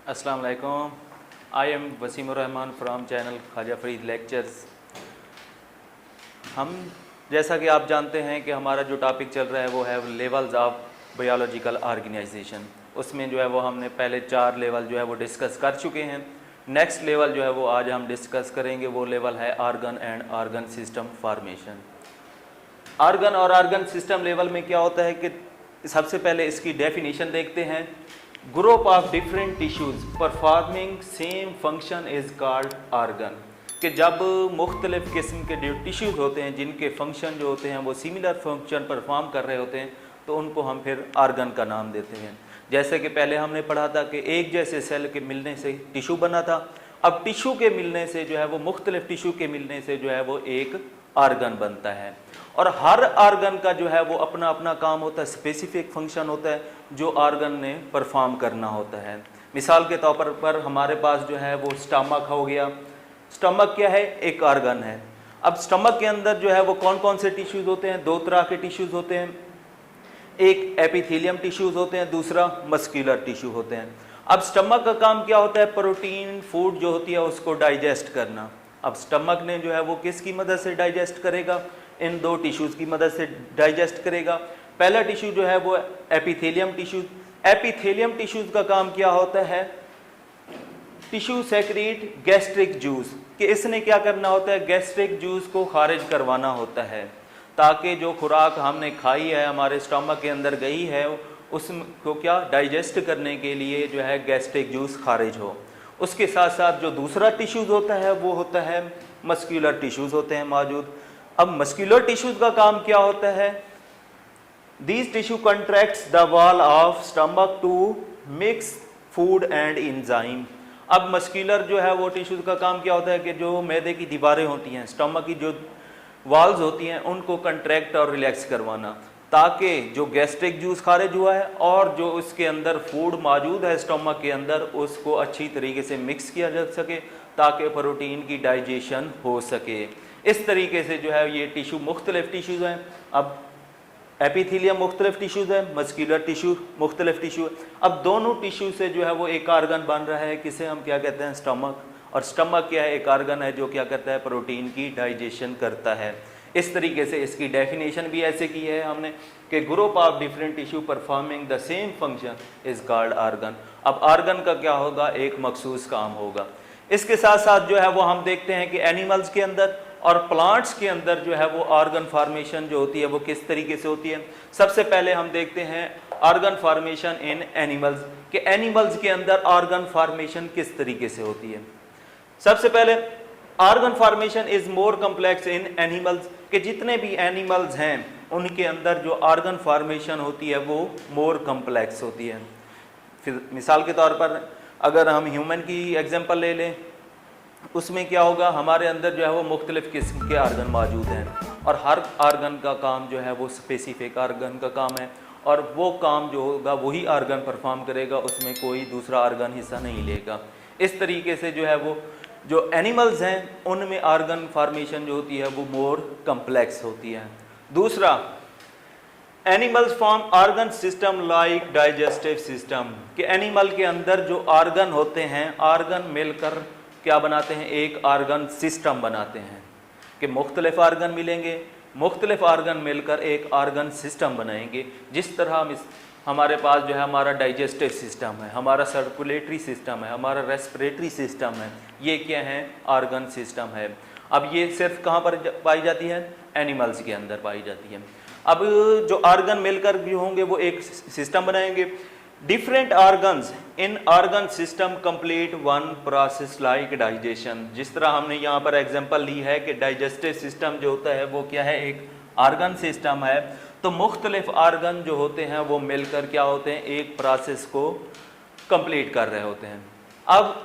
अस्सलाम वालेकुम। I am Wasimur Rahman from channel Khwaja Farid lectures. हम जैसा कि आप जानते हैं कि हमारा जो टॉपिक चल रहा है वो है लेवल्स ऑफ बायोलॉजिकल ऑर्गेनाइजेशन। उसमें जो है वो हमने पहले 4 लेवल जो है वो डिस्कस कर चुके हैं। नेक्स्ट लेवल जो है वो आज हम डिस्कस करेंगे, वो लेवल है organ and organ system formation. Organ और ऑर्गन सिस्टम लेवल में क्या होता है कि सबसे पहले इसकी डेफिनेशन देखते हैं। Group of different tissues performing same function is called organ. कि जब मुख्तलिफ किस्म के जो टिश्यूज होते हैं जिनके फंक्शन जो होते हैं वो सिमिलर फंक्शन परफॉर्म कर रहे होते हैं तो उनको हम फिर ऑर्गन का नाम देते हैं। जैसे कि पहले हमने पढ़ा था कि एक जैसे सेल के मिलने से टिश्यू बना था। अब टिश्यू के मिलने से जो है वो मुख्तलिफ टिश्यू के मिलने से जो है वो एक ऑर्गन बनता है। और हर ऑर्गन का जो है वो अपना अपना काम होता है, स्पेसिफिक फंक्शन होता है जो ऑर्गन ने परफॉर्म करना होता है। मिसाल के तौर पर हमारे पास जो है वो स्टमक हो गया। स्टमक क्या है? एक ऑर्गन है। अब स्टमक के अंदर जो है वो कौन कौन से टिश्यूज होते हैं? 2 तरह के टिश्यूज होते हैं। एक एपिथेलियम टिश्यूज होते हैं, दूसरा मस्कुलर टिश्यू होते हैं। अब स्टमक का काम क्या होता है? प्रोटीन फूड जो होती है उसको डाइजेस्ट करना। अब स्टमक ने जो है वो किसकी मदद से डाइजेस्ट करेगा? इन 2 टिश्यूज़ की मदद से डाइजेस्ट करेगा। पहला टिश्यू जो है वो एपिथेलियम टिश्यूज। एपिथेलियम टिश्यूज का काम क्या होता है? टिश्यू सेक्रेट गैस्ट्रिक जूस, कि इसने क्या करना होता है? गैस्ट्रिक जूस को खारिज करवाना होता है ताकि जो खुराक हमने खाई है, हमारे स्टमक के अंदर गई है, उसको क्या डाइजेस्ट करने के लिए जो है गैस्ट्रिक जूस खारिज हो। उसके साथ साथ जो दूसरा टिश्यूज़ होता है वो होता है मस्कुलर टिश्यूज़ होते हैं मौजूद। अब मस्कुलर टिश्यूज़ का काम क्या होता है? These tissue contracts the wall of stomach to mix food and enzyme. अब मस्कुलर जो है वो टिश्यूज़ का काम क्या होता है कि जो मैदे की दीवारें होती हैं, स्टमक की जो वॉल्स होती हैं, उनको कंट्रैक्ट और रिलैक्स करवाना ताकि जो गैस्ट्रिक जूस खारिज हुआ है और जो उसके अंदर फूड मौजूद है स्टमक के अंदर उसको अच्छी तरीके से मिक्स किया जा सके ताकि प्रोटीन की डाइजेशन हो सके। इस तरीके से जो है ये टिश्यू मुख्तलिफ टिश्यूज़ हैं। अब एपिथेलियम मुख्तलिफ टिश्यूज़ है, मस्कुलर टिश्यू मुख्तलिफ टिश्यू है। अब दोनों टिश्यू से जो है वो एक ऑर्गन बन रहा है, किसे हम क्या कहते हैं? स्टमक। और स्टमक क्या है? एक ऑर्गन है जो क्या करता है? प्रोटीन की डाइजेशन करता है। इस तरीके से इसकी डेफिनेशन भी ऐसे की है हमने कि group of different tissue performing the same function is called organ. अब ऑर्गन का क्या होगा? एक मखसूस काम होगा। इसके साथ साथ जो है वो हम देखते हैं कि एनिमल्स के अंदर और प्लांट्स के अंदर जो है वो ऑर्गन फॉर्मेशन जो होती है वो किस तरीके से होती है। सबसे पहले हम देखते हैं ऑर्गन फॉर्मेशन इन एनिमल्स, कि एनिमल्स के अंदर ऑर्गन फॉर्मेशन किस तरीके से होती है। सबसे पहले organ formation is more complex in animals, कि जितने भी एनिमल्स हैं उनके अंदर जो ऑर्गन फॉर्मेशन होती है वो मोर कम्प्लेक्स होती है। फिर मिसाल के तौर पर अगर हम ह्यूमन की एग्जांपल ले लें, उसमें क्या होगा? हमारे अंदर जो है वो मुख्तलिफ किस्म के ऑर्गन मौजूद हैं और हर ऑर्गन का काम जो है वो स्पेसिफिक ऑर्गन का काम है और वो काम जो होगा वही ऑर्गन परफॉर्म करेगा, उसमें कोई दूसरा ऑर्गन हिस्सा नहीं लेगा। इस तरीके से जो है वो जो एनिमल्स हैं उनमें ऑर्गन फॉर्मेशन जो होती है वो मोर कम्प्लेक्स होती है। दूसरा, animals form organ system like digestive system, कि एनिमल के अंदर जो ऑर्गन होते हैं, ऑर्गन मिलकर क्या बनाते हैं? एक ऑर्गन सिस्टम बनाते हैं। कि मुख्तलिफ ऑर्गन मिलेंगे, मुख्तलिफ ऑर्गन मिलकर एक ऑर्गन सिस्टम बनाएंगे। जिस तरह हमारे पास जो है हमारा डाइजेस्टिव सिस्टम है, हमारा सर्कुलेटरी सिस्टम है, हमारा रेस्पिरेटरी सिस्टम है, ये क्या है? ऑर्गन सिस्टम है। अब ये सिर्फ कहाँ पर पाई जाती है? एनिमल्स के अंदर पाई जाती है। अब जो ऑर्गन मिलकर भी होंगे वो एक सिस्टम बनाएंगे। Different organs in organ system complete one process like digestion. जिस तरह हमने यहाँ पर एग्जांपल ली है कि डाइजेस्टिव सिस्टम जो होता है वो क्या है? एक ऑर्गन सिस्टम है। तो मुख्तलिफ ऑर्गन जो होते हैं वो मिलकर क्या होते हैं? एक प्रोसेस को कंप्लीट कर रहे होते हैं। अब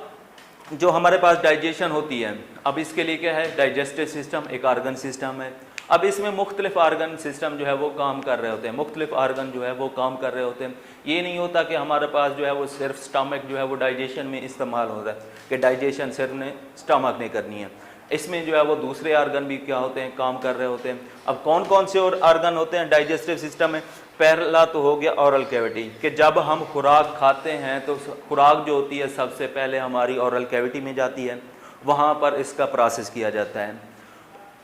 जो हमारे पास डाइजेशन होती है, अब इसके लिए क्या है? डाइजेस्टिव सिस्टम एक ऑर्गन सिस्टम है। अब इसमें मुख्तलिफ ऑर्गन सिस्टम जो है वो काम कर रहे होते हैं, मुख्तलिफ ऑर्गन जो है वो काम कर रहे होते हैं। ये नहीं होता कि हमारे पास जो है वो सिर्फ स्टमक जो है वो डाइजेशन में इस्तेमाल हो रहा है, कि डाइजेशन सिर्फ ने स्टमक ने करनी है। इसमें जो है वो दूसरे ऑर्गन भी क्या होते हैं? काम कर रहे होते हैं। अब कौन कौन से और ऑर्गन होते हैं डाइजेस्टिव सिस्टम में? पहला तो हो गया ओरल कैविटी, कि जब हम खुराक खाते हैं तो खुराक जो होती है सबसे पहले हमारी ओरल कैविटी में जाती है, वहाँ पर इसका प्रोसेस किया जाता है।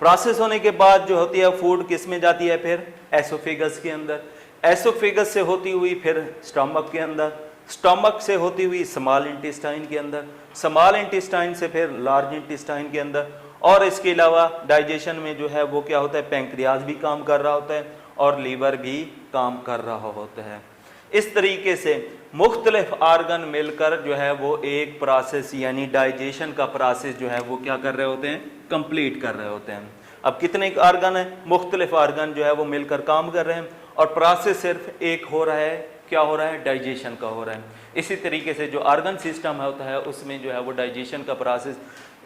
प्रोसेस होने के बाद जो होती है फूड किस में जाती है, फिर एसोफेगस के अंदर, एसोफेगस से होती हुई फिर स्टमक के अंदर, स्टमक से होती हुई स्मॉल इंटेस्टाइन के अंदर, स्मॉल इंटेस्टाइन से फिर लार्ज इंटेस्टाइन के अंदर, और इसके अलावा डाइजेशन में जो है वो क्या होता है, पैंक्रियाज भी काम कर रहा होता है और लीवर भी काम कर रहा होता है। इस तरीके से मुख्तलिफ आर्गन मिलकर जो है वो एक प्रोसेस यानी डाइजेशन का प्रोसेस जो है वो क्या कर रहे होते हैं, कंप्लीट कर रहे होते हैं। अब कितने आर्गन हैं, मुख्तलिफ आर्गन जो है वो मिलकर काम कर रहे हैं और प्रोसेस सिर्फ एक हो रहा है, क्या हो रहा है, डाइजेशन का हो रहा है। इसी तरीके से जो आर्गन सिस्टम होता है उसमें जो है वो डाइजेशन का प्रोसेस,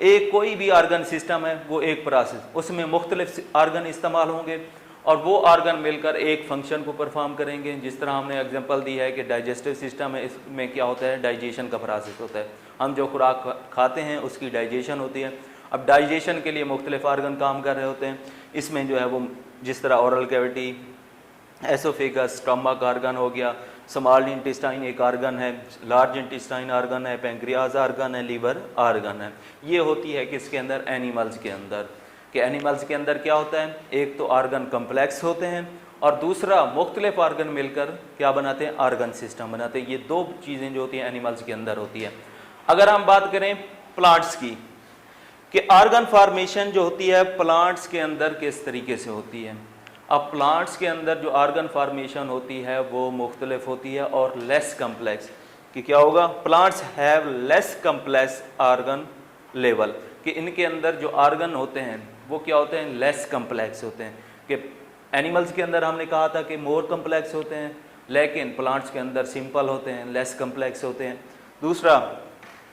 एक कोई भी आर्गन सिस्टम है वो एक प्रोसेस, उसमें मुख्तलिफ आर्गन इस्तेमाल होंगे और वो आर्गन मिलकर एक फंक्शन को परफॉर्म करेंगे। जिस तरह हमने एग्जांपल दी है कि डाइजेस्टिव सिस्टम है, इसमें क्या होता है, डाइजेशन का प्रोसेस होता है, हम जो खुराक खाते हैं उसकी डाइजेशन होती है। अब डाइजेशन के लिए मुख्तलिफ आर्गन काम कर रहे होते हैं, इसमें जो है वो जिस तरह oral cavity, oesophagus, stomach organ हो गया, स्मॉल इंटेस्टाइन एक आर्गन है, लार्ज इंटेस्टाइन आर्गन है, पैंक्रियाज आर्गन है, लीवर आर्गन है। ये होती है किसके अंदर, एनिमल्स के अंदर। कि एनिमल्स के अंदर क्या होता है, एक तो आर्गन कम्प्लेक्स होते हैं और दूसरा मुख्तलिफ आर्गन मिलकर क्या बनाते हैं, आर्गन सिस्टम बनाते हैं। ये दो चीज़ें जो होती हैं एनिमल्स के अंदर होती है। अगर हम बात करें प्लांट्स की, कि आर्गन फॉर्मेशन जो होती है प्लांट्स के अंदर किस तरीके से होती है। अब प्लांट्स के अंदर जो आर्गन फॉर्मेशन होती है वो मुख्तलिफ होती है और लेस कम्प्लेक्स, कि क्या होगा, plants have less complex organ level, कि इनके अंदर जो आर्गन होते हैं वो क्या होते हैं, लेस कम्प्लेक्स होते हैं। कि एनिमल्स के अंदर हमने कहा था कि मोर कम्प्लेक्स होते हैं, लेकिन प्लांट्स के अंदर सिंपल होते हैं, लेस कम्प्लेक्स होते हैं। दूसरा,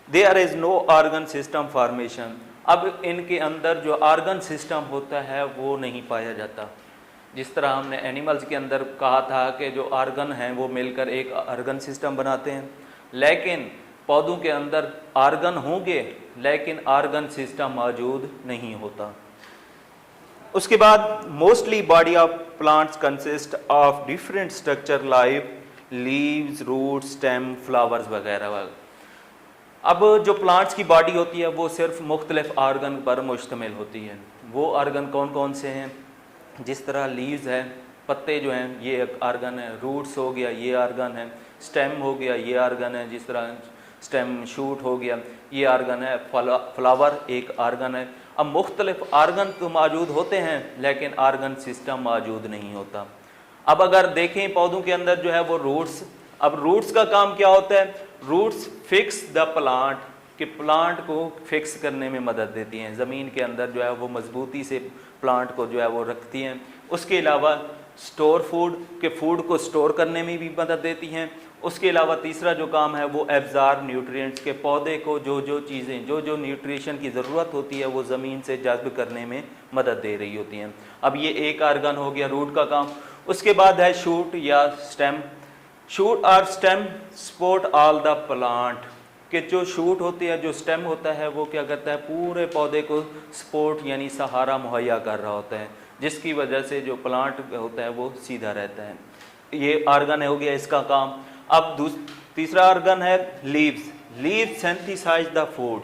there is no organ system formation, अब इनके अंदर जो आर्गन सिस्टम होता है वो नहीं पाया जाता। जिस तरह हमने एनिमल्स के अंदर कहा था कि जो आर्गन हैं वो मिलकर एक आर्गन सिस्टम बनाते हैं, लेकिन पौधों के अंदर आर्गन होंगे लेकिन आर्गन सिस्टम मौजूद नहीं होता। उसके बाद mostly body of plants consist of different structure like leaves, roots, stem, flowers वगैरह। अब जो प्लांट्स की बॉडी होती है वो सिर्फ मुख्तलिफ आर्गन पर मुश्तमिल होती है। वो आर्गन कौन कौन से हैं, जिस तरह लीव्स है, पत्ते जो हैं ये एक आर्गन है, रूट्स हो गया ये आर्गन है, स्टेम हो गया ये आर्गन है, जिस तरह स्टेम शूट हो गया ये आर्गन है, फ्लावर एक आर्गन है। अब मुख्तलिफ आर्गन तो मौजूद होते हैं लेकिन आर्गन सिस्टम मौजूद नहीं होता। अब अगर देखें पौधों के अंदर जो है वो रूट्स, अब रूट्स का काम क्या होता है, रूट्स फिक्स द प्लांट, कि प्लांट को फिक्स करने में मदद देती हैं, ज़मीन के अंदर जो है वो मजबूती से प्लांट को जो है वो रखती हैं। उसके अलावा स्टोर फूड, के फूड को स्टोर करने में भी मदद देती हैं। उसके अलावा तीसरा जो काम है वो एब्जॉर्ब न्यूट्रिएंट्स, के पौधे को जो जो चीज़ें जो न्यूट्रिशन की ज़रूरत होती है वो ज़मीन से जज्ब करने में मदद दे रही होती हैं। अब ये एक आर्गन हो गया रूट का काम। उसके बाद है शूट या स्टेम, शूट और stem support all the plant, कि जो शूट होती है, जो स्टेम होता है वो क्या करता है, पूरे पौधे को सपोर्ट यानी सहारा मुहैया कर रहा होता है, जिसकी वजह से जो प्लांट होता है वो सीधा रहता है। ये आर्गन हो गया इसका काम। अब तीसरा आर्गन है leaves, leaves synthesise the food,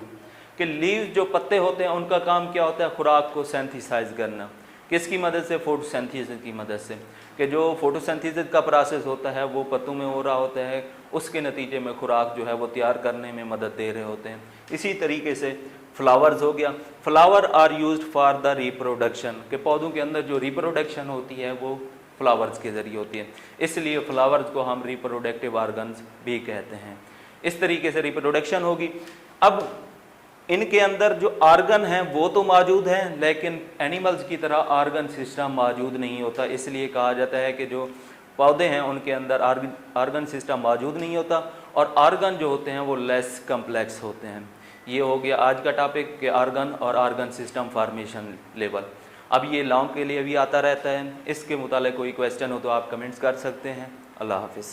कि लीव्स जो पत्ते होते हैं उनका काम क्या होता है, खुराक को सेंथिसाइज करना। किसकी मदद से, फोटोसिंथेसिस की मदद से, कि जो फोटोसिंथेसिस का प्रोसेस होता है वो पत्तों में हो रहा होता है, उसके नतीजे में खुराक जो है वो तैयार करने में मदद दे रहे होते हैं। इसी तरीके से फ्लावर्स हो गया, flower are used for the reproduction, के पौधों के अंदर जो रिप्रोडक्शन होती है वो फ्लावर्स के ज़रिए होती है, इसलिए फ्लावर्स को हम रिप्रोडक्टिव ऑर्गन्स भी कहते हैं। इस तरीके से रिप्रोडक्शन होगी। अब इनके अंदर जो आर्गन हैं वो तो मौजूद हैं लेकिन एनिमल्स की तरह आर्गन सिस्टम मौजूद नहीं होता, इसलिए कहा जाता है कि जो पौधे हैं उनके अंदर आर्गन सिस्टम मौजूद नहीं होता और आर्गन जो होते हैं वो लेस कम्प्लेक्स होते हैं। ये हो गया आज का टॉपिक के आर्गन और आर्गन सिस्टम फॉर्मेशन लेवल। अब ये लॉन्ग के लिए भी आता रहता है, इसके मुतालिक कोई क्वेश्चन हो तो आप कमेंट्स कर सकते हैं। अल्लाह हाफिज़।